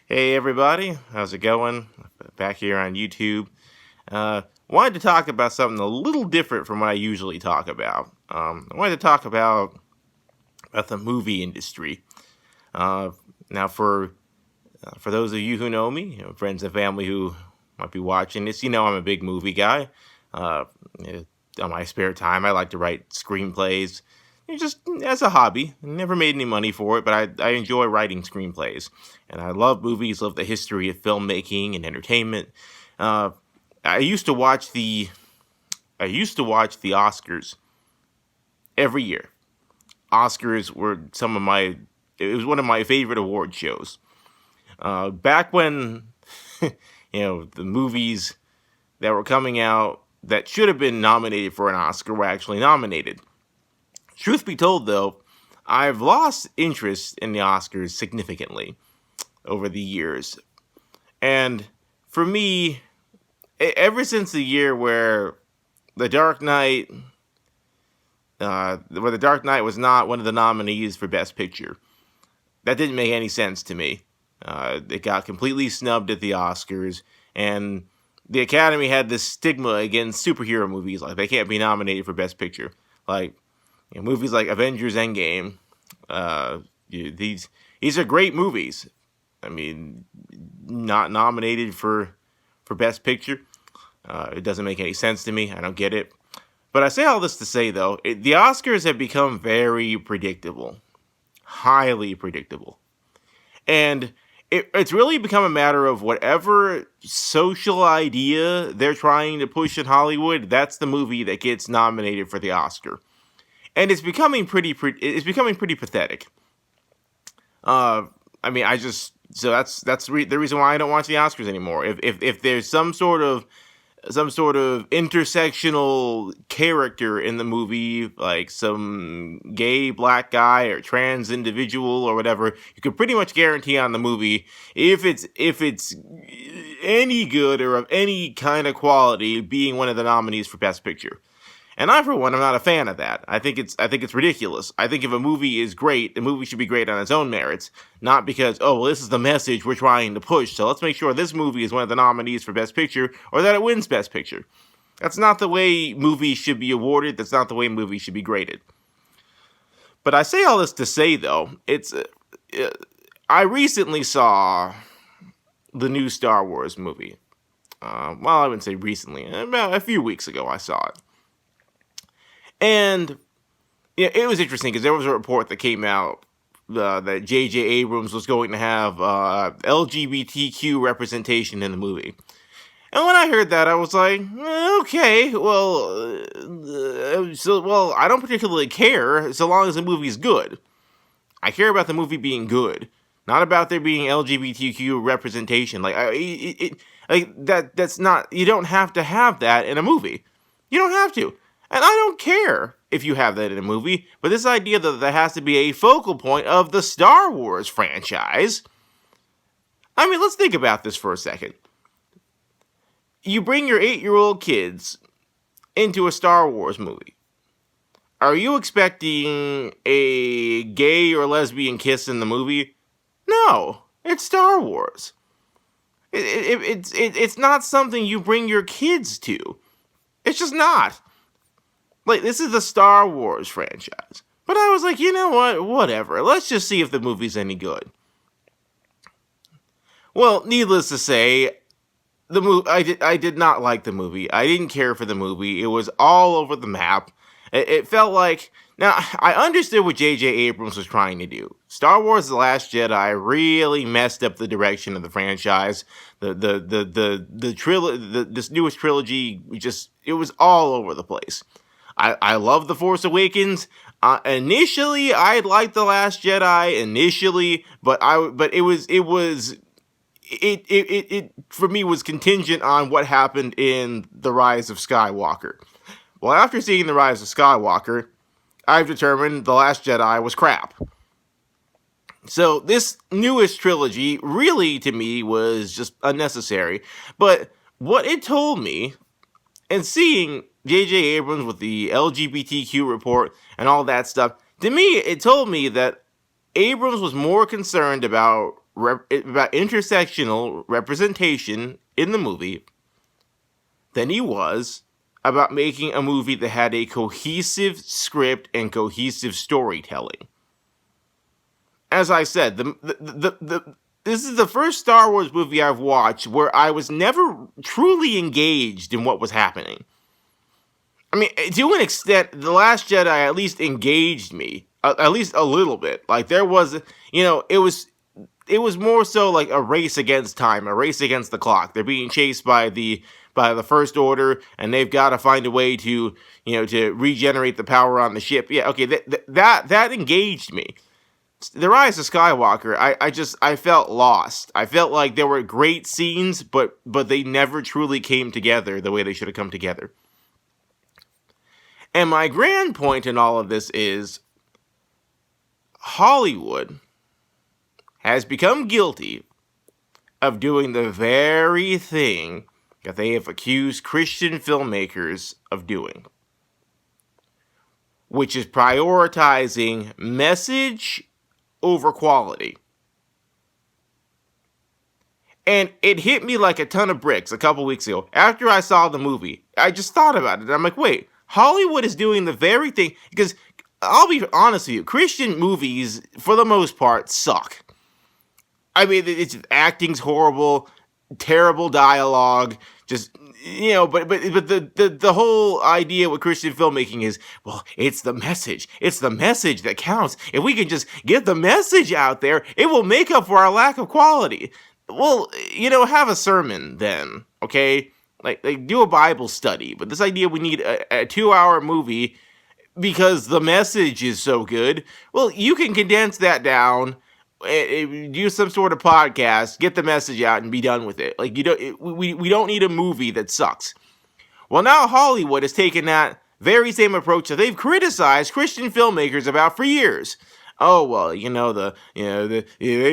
Hey everybody, how's it going? Back here on YouTube. Wanted to talk about something a little different from what I usually talk about. I wanted to talk about the movie industry. Uh, now, for those of you who know me, friends and family who might be watching this, I'm a big movie guy. Uh, eh, on my spare time, I like to write screenplays. Just as a hobby. Never made any money for it, but I enjoy writing screenplays. And I love movies, love the history of filmmaking and entertainment. Uh, I used to watch the Oscars every year. Oscars were it was one of my favorite award shows. Back when, the movies that were coming out that should have been nominated for an Oscar were actually nominated. Truth be told, though, I've lost interest in the Oscars significantly over the years. And for me, ever since the year where The Dark Knight, where The Dark Knight was not one of the nominees for Best Picture, that didn't make any sense to me. It got completely snubbed at the Oscars, and the Academy had this stigma against superhero movies, like they can't be nominated for Best Picture. Like, movies like Avengers Endgame, these are great movies. I mean, not nominated for Best Picture. It doesn't make any sense to me. I don't get it. But I say all this to say, though, the Oscars have become very predictable. Highly predictable. And it's really become a matter of whatever social idea they're trying to push in Hollywood, that's the movie that gets nominated for the Oscar. And it's becoming pretty pathetic. That's the reason why I don't watch the Oscars anymore. If there's some sort of intersectional character in the movie, like some gay black guy or trans individual or whatever, you can pretty much guarantee on the movie, if it's any good or of any kind of quality, being one of the nominees for Best Picture. And I, for one, am not a fan of that. I think it's ridiculous. I think if a movie is great, the movie should be great on its own merits, not because, this is the message we're trying to push, so let's make sure this movie is one of the nominees for Best Picture, or that it wins Best Picture. That's not the way movies should be awarded. That's not the way movies should be graded. But I say all this to say, though, I recently saw the new Star Wars movie. I wouldn't say recently. About a few weeks ago, I saw it. And it was interesting because there was a report that came out that J.J. Abrams was going to have LGBTQ representation in the movie. And when I heard that, I was like, okay, I don't particularly care so long as the movie's good. I care about the movie being good, not about there being LGBTQ representation. That's not, you don't have to have that in a movie. You don't have to. And I don't care if you have that in a movie, but this idea that there has to be a focal point of the Star Wars franchise, I mean, let's think about this for a second. You bring your 8-year-old kids into a Star Wars movie. Are you expecting a gay or lesbian kiss in the movie? No, it's Star Wars. It's not something you bring your kids to. It's just not. Like, this is the Star Wars franchise. But I was like, you know what? Whatever. Let's just see if the movie's any good. Well, needless to say, I did not like the movie. I didn't care for the movie. It was all over the map. It felt like... Now, I understood what J.J. Abrams was trying to do. Star Wars: The Last Jedi really messed up the direction of the franchise. This newest trilogy, it was all over the place. I love The Force Awakens. Initially, I liked The Last Jedi. But it for me was contingent on what happened in The Rise of Skywalker. Well, after seeing The Rise of Skywalker, I've determined The Last Jedi was crap. So this newest trilogy really, to me, was just unnecessary. But what it told me, and seeing J.J. Abrams with the LGBTQ report and all that stuff, to me, it told me that Abrams was more concerned about intersectional representation in the movie than he was about making a movie that had a cohesive script and cohesive storytelling. As I said, this is the first Star Wars movie I've watched where I was never truly engaged in what was happening. I mean, to an extent, The Last Jedi at least engaged me, at least a little bit. Like, there was, it was more so like a race against time, a race against the clock. They're being chased by the First Order, and they've got to find a way to, to regenerate the power on the ship. Yeah, okay, that engaged me. The Rise of Skywalker, I felt lost. I felt like there were great scenes, but they never truly came together the way they should have come together. And my grand point in all of this is Hollywood has become guilty of doing the very thing that they have accused Christian filmmakers of doing, which is prioritizing message over quality. And it hit me like a ton of bricks a couple weeks ago. After I saw the movie, I just thought about it. I'm like, wait, Hollywood is doing the very thing, because I'll be honest with you, Christian movies, for the most part, suck. I mean, it's acting's horrible, terrible dialogue, just, but the whole idea with Christian filmmaking is, well, it's the message. It's the message that counts. If we can just get the message out there, it will make up for our lack of quality. Well, have a sermon then, okay? Like do a Bible study. But this idea we need a 2-hour movie because the message is so good, well, you can condense that down, do some sort of podcast, get the message out, and be done with it. Like, we don't need a movie that sucks. Well, now Hollywood has taken that very same approach that they've criticized Christian filmmakers about for years. Oh, well, they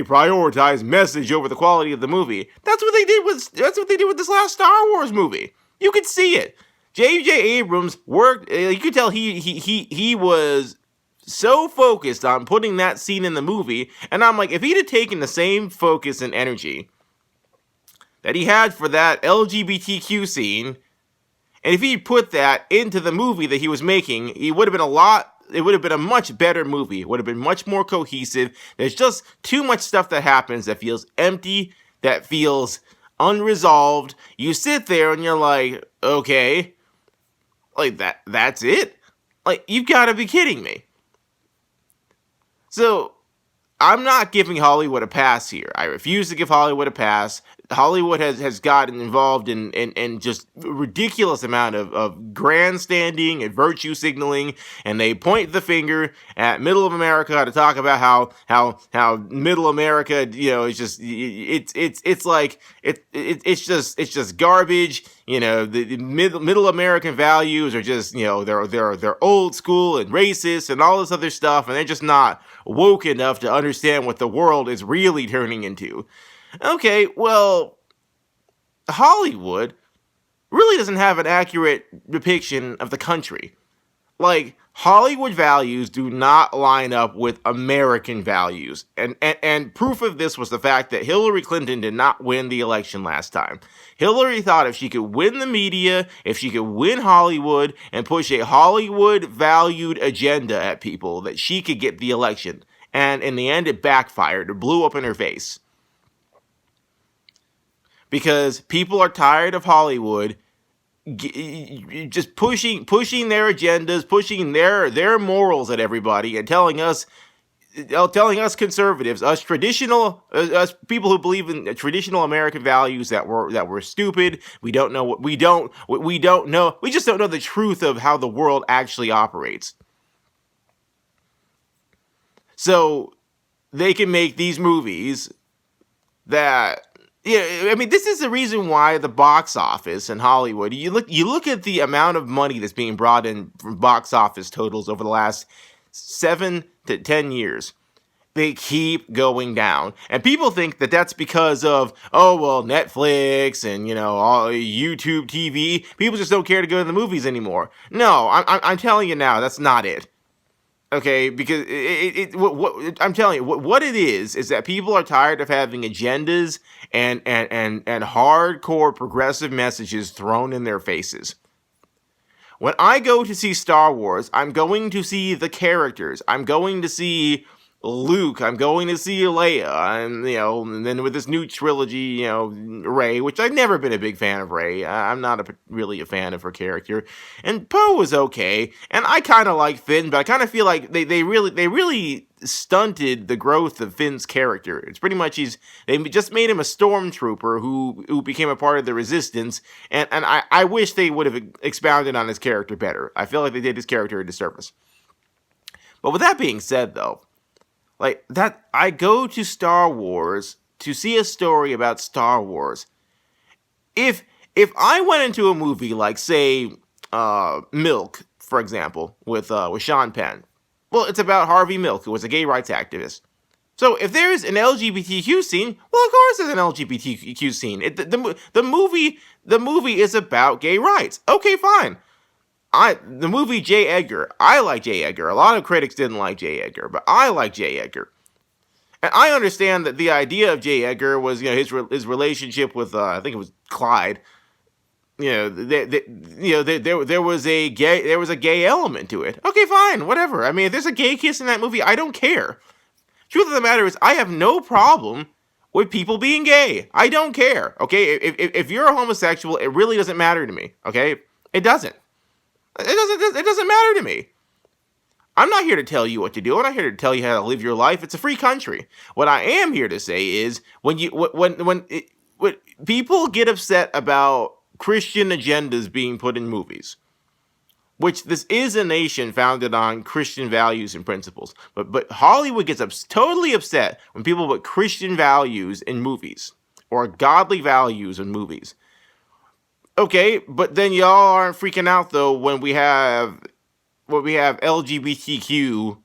prioritize message over the quality of the movie. That's what they did with this last Star Wars movie. You could see it. J.J. Abrams worked. You could tell he was so focused on putting that scene in the movie, and I'm like, if he'd have taken the same focus and energy that he had for that LGBTQ scene, and if he'd put that into the movie that he was making, it would have been a much better movie. It would have been much more cohesive. There's just too much stuff that happens that feels empty, that feels unresolved. You sit there and you're like, okay, like that's it? Like, you've got to be kidding me. So, I'm not giving Hollywood a pass here. I refuse to give Hollywood a pass. Hollywood has gotten involved in just ridiculous amount of grandstanding and virtue signaling, and they point the finger at Middle of America to talk about how Middle America, is just it's just garbage. The middle American values are just, they're old school and racist and all this other stuff, and they're just not woke enough to understand what the world is really turning into. Okay, well, Hollywood really doesn't have an accurate depiction of the country. Like, Hollywood values do not line up with American values. And proof of this was the fact that Hillary Clinton did not win the election last time. Hillary thought if she could win the media, if she could win Hollywood, and push a Hollywood-valued agenda at people, that she could get the election. And in the end, it backfired. It blew up in her face. Because people are tired of Hollywood just pushing their agendas, pushing their morals at everybody, and telling us conservatives, us people who believe in traditional American values that we're stupid. We just don't know the truth of how the world actually operates. So they can make these movies that. Yeah, I mean, this is the reason why the box office in Hollywood, you look at the amount of money that's being brought in from box office totals over the last 7 to 10 years. They keep going down. And people think that that's because of, Netflix and, all YouTube TV. People just don't care to go to the movies anymore. No, I'm telling you now, that's not it. Okay, because what I'm telling you, what it is that people are tired of having agendas and hardcore progressive messages thrown in their faces. When I go to see Star Wars, I'm going to see the characters. I'm going to see Luke. I'm going to see Leia. And then with this new trilogy, Rey, which I've never been a big fan of Rey. I'm not really a fan of her character. And Poe was okay, and I kind of like Finn, but I kind of feel like they really stunted the growth of Finn's character. It's pretty much they just made him a stormtrooper who became a part of the Resistance, and I wish they would have expounded on his character better. I feel like they did his character a disservice. But with that being said, though, like that, I go to Star Wars to see a story about Star Wars. If I went into a movie like, say, Milk, for example, with Sean Penn, well, it's about Harvey Milk, who was a gay rights activist. So if there's an LGBTQ scene, well, of course there's an LGBTQ scene. The movie is about gay rights. Okay, fine. The movie J. Edgar, I like J. Edgar. A lot of critics didn't like J. Edgar, but I like J. Edgar. And I understand that the idea of J. Edgar was, his relationship with, I think it was Clyde. There was a gay element to it. Okay, fine, whatever. I mean, if there's a gay kiss in that movie, I don't care. Truth of the matter is, I have no problem with people being gay. I don't care. Okay, if you're a homosexual, it really doesn't matter to me. Okay, it doesn't. It doesn't matter to me. I'm not here to tell you what to do. I'm not here to tell you how to live your life. It's a free country. What I am here to say is when people get upset about Christian agendas being put in movies, which this is a nation founded on Christian values and principles, but Hollywood gets totally upset when people put Christian values in movies or godly values in movies. Okay, but then y'all aren't freaking out though when we have LGBTQ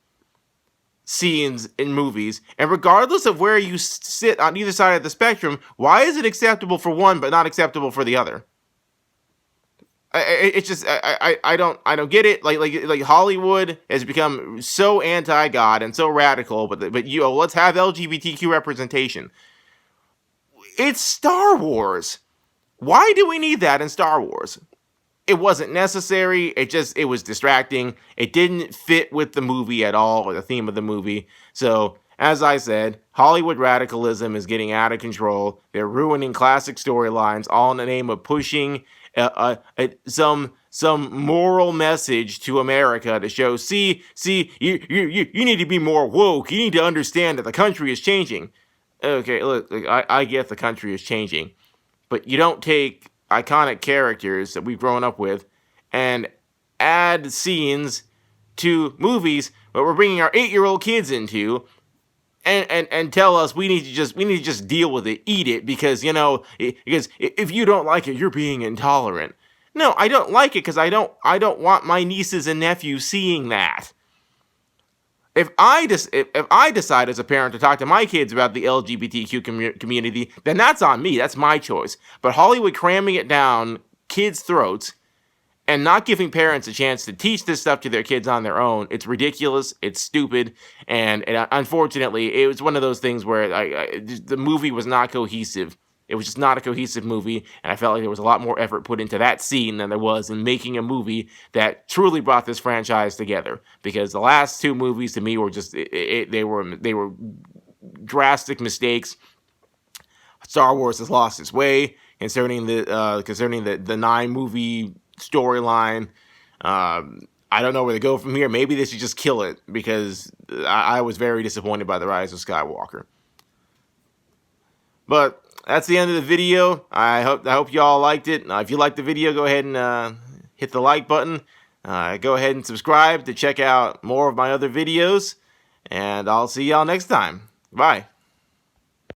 scenes in movies, and regardless of where you sit on either side of the spectrum, why is it acceptable for one but not acceptable for the other? It's just I don't get it. Like Hollywood has become so anti-God and so radical, but let's have LGBTQ representation. It's Star Wars. Why do we need that in Star Wars? It wasn't necessary. It was distracting. It didn't fit with the movie at all, or the theme of the movie. So, as I said, Hollywood radicalism is getting out of control. They're ruining classic storylines, all in the name of pushing some moral message to America to show, see, you need to be more woke. You need to understand that the country is changing. Okay, look, I get the country is changing, but you don't take iconic characters that we've grown up with and add scenes to movies that we're bringing our 8-year-old kids into and tell us we need to just deal with it, eat it, because if you don't like it, you're being intolerant. No, I don't like it because I don't want my nieces and nephews seeing that. If I decide as a parent to talk to my kids about the LGBTQ community, then that's on me. That's my choice. But Hollywood cramming it down kids' throats and not giving parents a chance to teach this stuff to their kids on their own, it's ridiculous, it's stupid, and unfortunately, it was one of those things where the movie was not cohesive. It was just not a cohesive movie, and I felt like there was a lot more effort put into that scene than there was in making a movie that truly brought this franchise together. Because the last two movies, to me, were just they were drastic mistakes. Star Wars has lost its way concerning the 9-movie storyline. I don't know where to go from here. Maybe they should just kill it, because I was very disappointed by The Rise of Skywalker. But that's the end of the video. I hope y'all liked it. If you liked the video, go ahead and hit the like button. Go ahead and subscribe to check out more of my other videos. And I'll see y'all next time. Bye.